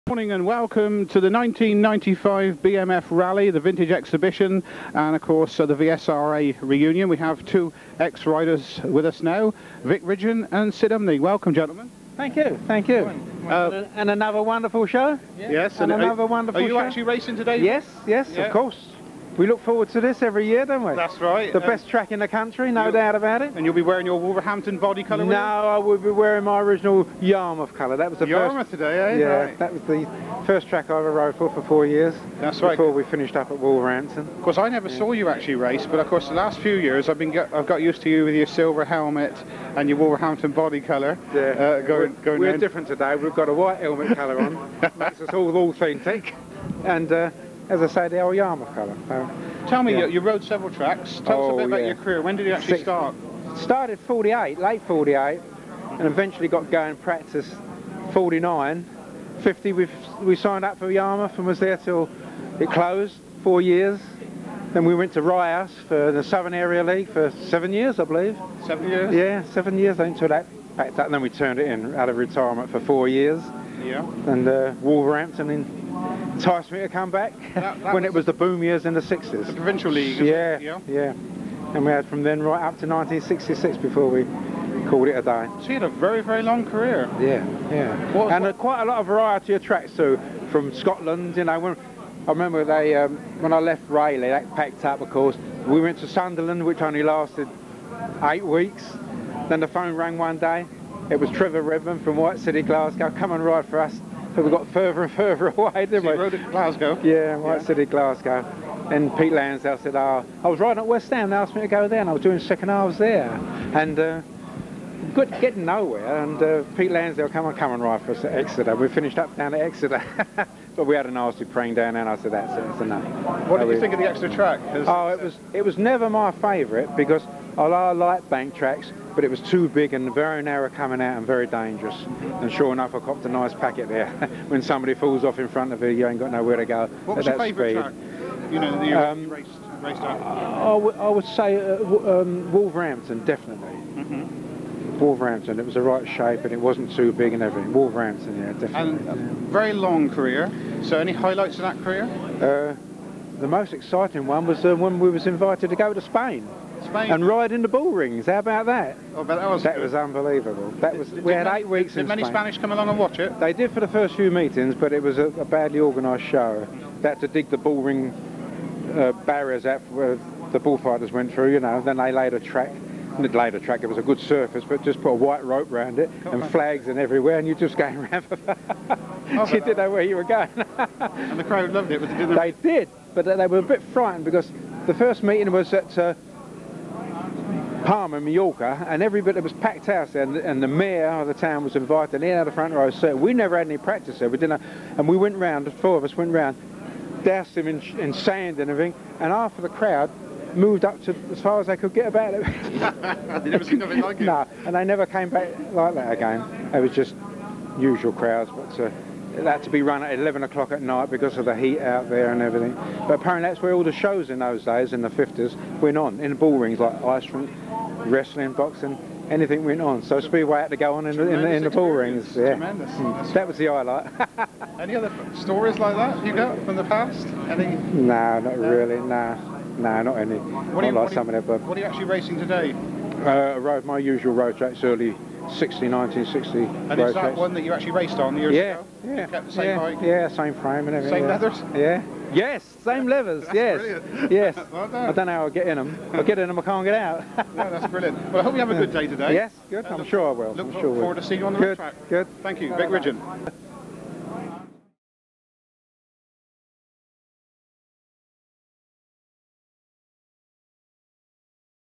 Morning and welcome to the 1995 BMF Rally, the Vintage Exhibition, and of course the VSRA reunion. We have two ex-riders with us now, Ridgeon and Sid Umney. Welcome, gentlemen. Thank you, thank you. And another wonderful show. Yes, and another wonderful show. Are you actually racing today? Yes, yes, yeah. Of course. We look forward to this every year, don't we? That's right. The best track in the country, no doubt about it. And you'll be wearing your Wolverhampton body colour? No, I will be wearing my original Yarmouth colour. That was the Yarmouth first today, eh? Yeah, right. That was the first track I ever rode for 4 years. That's right. Before we finished up at Wolverhampton. Of course, I never saw you actually race, but of course the last few years I've got used to you with your silver helmet and your Wolverhampton body colour. Yeah. We're around. different today. We've got a white helmet colour on. Makes us all authentic. And as I say, the old Yarmouth colour. Tell me, you rode several tracks. Tell us a bit about your career. When did you actually start? Started 48, late 48, and eventually got going practice 49. 50 we signed up for Yarmouth and was there till it closed, 4 years. Then we went to Rye for the Southern Area League for 7 years, I believe. 7 years? Yeah, 7 years until that packed up, and then we turned it in out of retirement for 4 years. Yeah. And Wolverhampton enticed me to come back when it was the boom years in the 60s. The provincial league, yeah, yeah. Yeah. And we had from then right up to 1966 before we called it a day. So you had a very, very long career. Yeah, yeah. And quite a lot of variety of tracks too, from Scotland, you know. I remember when I left Rayleigh, that packed up, of course. We went to Sunderland, which only lasted 8 weeks. Then the phone rang one day. It was Trevor Redmond from White City, Glasgow. Come and ride for us. So we got further and further away, didn't we? You rode at Glasgow? Yeah, White City, Glasgow. And Pete Lansdale said, I was riding at West Ham, they asked me to go there, and I was doing second halves there. And getting nowhere, and Pete Lansdale, come and ride for us at Exeter. We finished up down at Exeter. But we had a nasty praying down there, and I said, that's it, it's enough. What did you think of the Exeter track? It was never my favourite, because I like bank tracks, but it was too big and very narrow coming out and very dangerous. And sure enough, I copped a nice packet there. When somebody falls off in front of you, you ain't got nowhere to go. What was your favourite track? You know, that you raced on? I would say Wolverhampton, definitely. Wolverhampton, it was the right shape and it wasn't too big and everything. Wolverhampton, yeah, definitely. And very long career. So any highlights in that career? The most exciting one was when we was invited to go to Spain. And ride in the bull rings. How about that? Oh, but that was unbelievable. We had 8 weeks in Spain. Did many Spanish come along and watch it? They did for the first few meetings, but it was a badly organised show. They had to dig the bull ring barriers out where the bullfighters went through, you know. Then they laid a track. It was a good surface, but just put a white rope around it and flags and everywhere, and you're just going around for you didn't know where you were going. And the crowd loved it, didn't they? They did, but they were a bit frightened because the first meeting was at Palma, Mallorca, and every bit, it was packed house there, and the mayor of the town was invited in out of the front row. So we never had any practice there. We didn't, and we went round. The 4 of us went round, doused him in sand and everything, and after the crowd moved up to as far as they could get about it. You never seen nothing like it? No, and they never came back like that again. It was just usual crowds, but it had to be run at 11 o'clock at night because of the heat out there and everything. But apparently that's where all the shows in those days, in the 50s, went on, in the bull rings, like ice rink, wrestling, boxing, anything went on. So Speedway had to go on in the bull rings. Yeah. Tremendous. That was the highlight. Any other stories like that you got from the past? Any? No, not really, no. No, not any. What are you actually racing today? I rode my usual road tracks, early 1960 And is that one that you actually raced on years ago? Yeah, kept the same bike? Yeah, same frame and everything. Same leathers? Yeah. Yes, same levers, yes. Brilliant. Yes. Well I don't know how I get in them. I get in them, I can't get out. Yeah, that's brilliant. Well, I hope you have a good day today. Yes, good. I'm sure I will. Look forward to seeing you on the road track. Good. Thank you. Big Ridgeon.